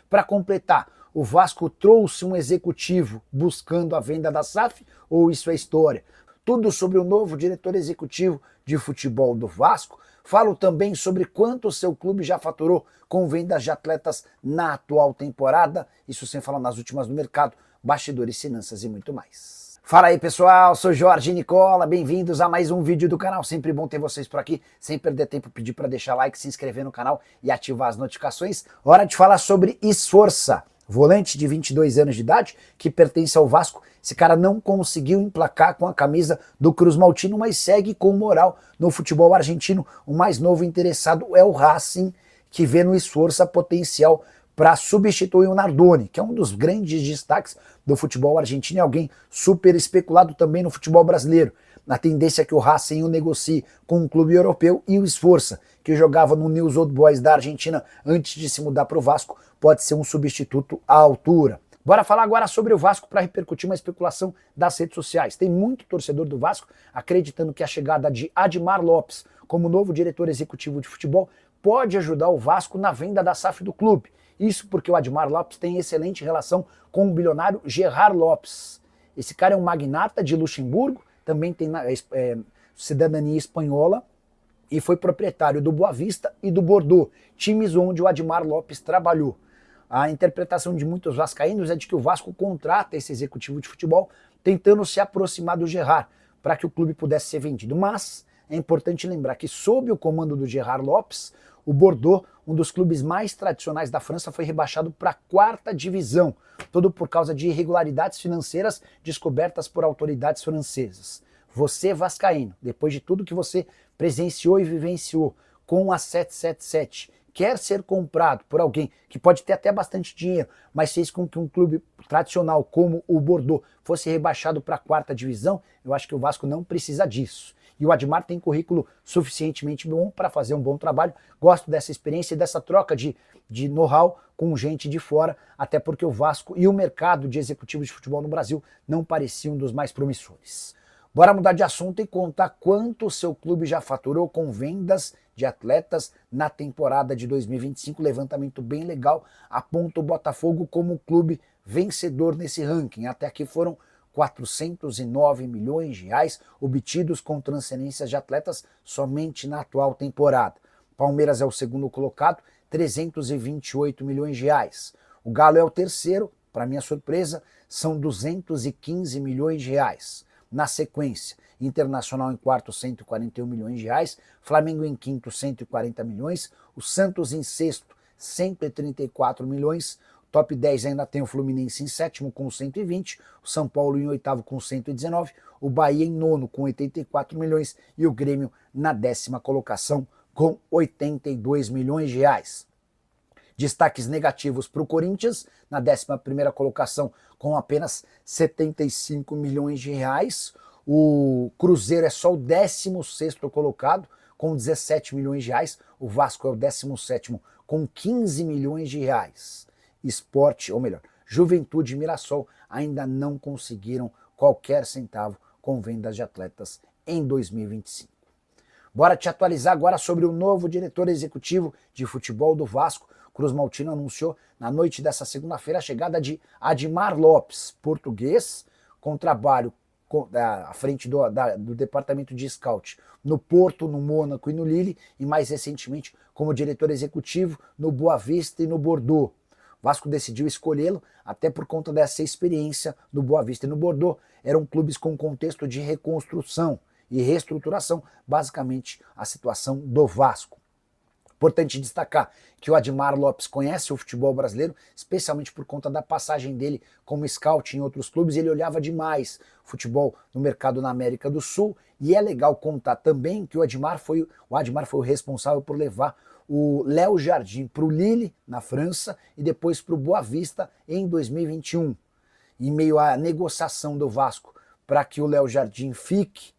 Para completar, o Vasco trouxe um executivo buscando a venda da SAF ou isso é história? Tudo sobre o novo diretor executivo de futebol do Vasco. Falo também sobre quanto o seu clube já faturou com vendas de atletas na atual temporada, isso sem falar nas últimas do mercado, bastidores, finanças e muito mais. Fala aí pessoal, sou Jorge Nicola, bem-vindos a mais um vídeo do canal, sempre bom ter vocês por aqui, sem perder tempo pedir para deixar like, se inscrever no canal e ativar as notificações. Hora de falar sobre Esforça, volante de 22 anos de idade, que pertence ao Vasco. Esse cara não conseguiu emplacar com a camisa do Cruz Maltino, mas segue com moral no futebol argentino. O mais novo interessado é o Racing, que vê no Esforça potencial para substituir o Nardoni, que é um dos grandes destaques do futebol argentino e alguém super especulado também no futebol brasileiro. A tendência é que o Racing o negocie com um clube europeu e o Esforça, que jogava no News Old Boys da Argentina antes de se mudar para o Vasco, pode ser um substituto à altura. Bora falar agora sobre o Vasco para repercutir uma especulação das redes sociais. Tem muito torcedor do Vasco acreditando que a chegada de Admar Lopes como novo diretor executivo de futebol pode ajudar o Vasco na venda da SAF do clube. Isso porque o Admar Lopes tem excelente relação com o bilionário Gerard Lopes. Esse cara é um magnata de Luxemburgo, também tem cidadania espanhola e foi proprietário do Boa Vista e do Bordeaux, times onde o Admar Lopes trabalhou. A interpretação de muitos vascaínos é de que o Vasco contrata esse executivo de futebol tentando se aproximar do Gerard para que o clube pudesse ser vendido. Mas é importante lembrar que sob o comando do Gerard Lopes, o Bordeaux, um dos clubes mais tradicionais da França, foi rebaixado para a 4ª divisão, tudo por causa de irregularidades financeiras descobertas por autoridades francesas. Você, vascaíno, depois de tudo que você presenciou e vivenciou com a 777, quer ser comprado por alguém que pode ter até bastante dinheiro, mas fez com que um clube tradicional como o Bordeaux fosse rebaixado para a 4ª divisão, eu acho que o Vasco não precisa disso. E o Admar tem currículo suficientemente bom para fazer um bom trabalho. Gosto dessa experiência e dessa troca de know-how com gente de fora, até porque o Vasco e o mercado de executivos de futebol no Brasil não pareciam dos mais promissores. Bora mudar de assunto e contar quanto o seu clube já faturou com vendas de atletas na temporada de 2025. Levantamento bem legal, aponta o Botafogo como o clube vencedor nesse ranking. Até aqui foram 409 milhões de reais obtidos com transferências de atletas somente na atual temporada. Palmeiras é o segundo colocado, 328 milhões de reais. O Galo é o terceiro, para minha surpresa, são 215 milhões de reais. Na sequência, Internacional em quarto, 141 milhões de reais, Flamengo em quinto, 140 milhões, o Santos em sexto, 134 milhões, top 10 ainda tem o Fluminense em sétimo com 120, o São Paulo em oitavo com 119, o Bahia em nono com 84 milhões e o Grêmio na 10ª colocação com 82 milhões de reais. Destaques negativos para o Corinthians, na 11ª colocação com apenas 75 milhões de reais. O Cruzeiro é só o 16º colocado com 17 milhões de reais. O Vasco é o 17º com 15 milhões de reais. Sport, ou melhor, Juventude e Mirassol ainda não conseguiram qualquer centavo com vendas de atletas em 2025. Bora te atualizar agora sobre o novo diretor executivo de futebol do Vasco. Cruz Maltino anunciou na noite dessa segunda-feira a chegada de Admar Lopes, português, com trabalho à frente do departamento de scout no Porto, no Mônaco e no Lille, e mais recentemente como diretor executivo no Boa Vista e no Bordeaux. Vasco decidiu escolhê-lo até por conta dessa experiência no Boa Vista e no Bordeaux. Eram clubes com contexto de reconstrução e reestruturação, basicamente a situação do Vasco. Importante destacar que o Admar Lopes conhece o futebol brasileiro, especialmente por conta da passagem dele como scout em outros clubes. Ele olhava demais futebol no mercado na América do Sul, e é legal contar também que o Admar foi o responsável por levar o Léo Jardim para o Lille, na França, e depois para o Boa Vista em 2021. Em meio à negociação do Vasco para que o Léo Jardim fique,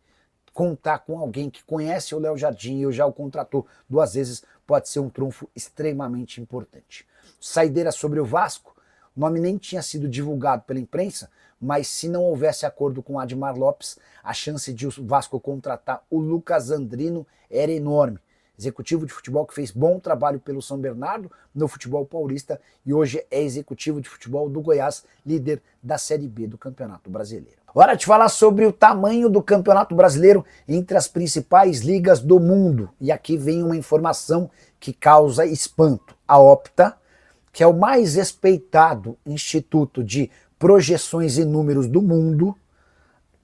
contar com alguém que conhece o Léo Jardim e já o contratou 2 vezes pode ser um trunfo extremamente importante. Saideira sobre o Vasco, o nome nem tinha sido divulgado pela imprensa, mas se não houvesse acordo com Admar Lopes, a chance de o Vasco contratar o Lucas Andrino era enorme. executivo de futebol que fez bom trabalho pelo São Bernardo no futebol paulista e hoje é executivo de futebol do Goiás, líder da Série B do Campeonato Brasileiro. Hora de falar sobre o tamanho do Campeonato Brasileiro entre as principais ligas do mundo. E aqui vem uma informação que causa espanto. A Opta, que é o mais respeitado instituto de projeções e números do mundo,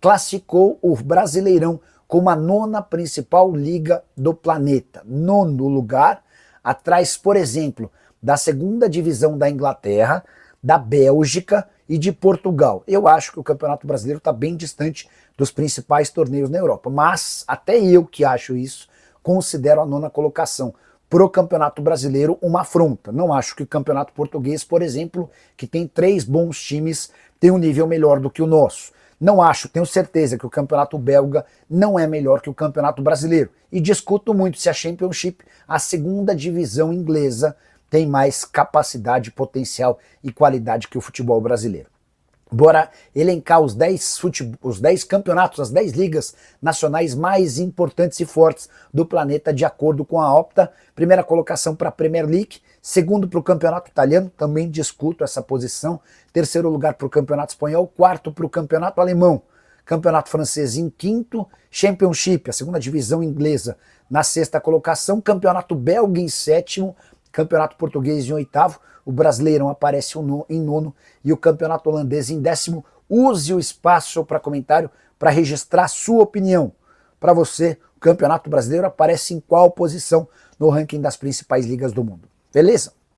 classificou o Brasileirão como a 9ª principal liga do planeta. 9º lugar, atrás, por exemplo, da 2ª divisão da Inglaterra, da Bélgica e de Portugal. Eu acho que o Campeonato Brasileiro está bem distante dos principais torneios na Europa, mas até eu que acho isso, considero a 9ª colocação pro Campeonato Brasileiro uma afronta. Não acho que o Campeonato Português, por exemplo, que tem 3 bons times, tem um nível melhor do que o nosso. Não acho, tenho certeza que o Campeonato Belga não é melhor que o Campeonato Brasileiro. E discuto muito se a Championship, a 2ª divisão inglesa, tem mais capacidade, potencial e qualidade que o futebol brasileiro. Bora elencar os 10 campeonatos, as 10 ligas nacionais mais importantes e fortes do planeta de acordo com a Opta. Primeira colocação para a Premier League, segundo para o Campeonato Italiano, também discuto essa posição, terceiro lugar para o Campeonato Espanhol, quarto para o Campeonato Alemão, Campeonato Francês em quinto, Championship, a 2ª divisão inglesa, na 6ª colocação, Campeonato Belga em 7º, Campeonato Português em 8º, o Brasileirão aparece em 9º e o Campeonato Holandês em 10º. Use o espaço para comentário para registrar sua opinião. Para você, o Campeonato Brasileiro aparece em qual posição no ranking das principais ligas do mundo? Beleza?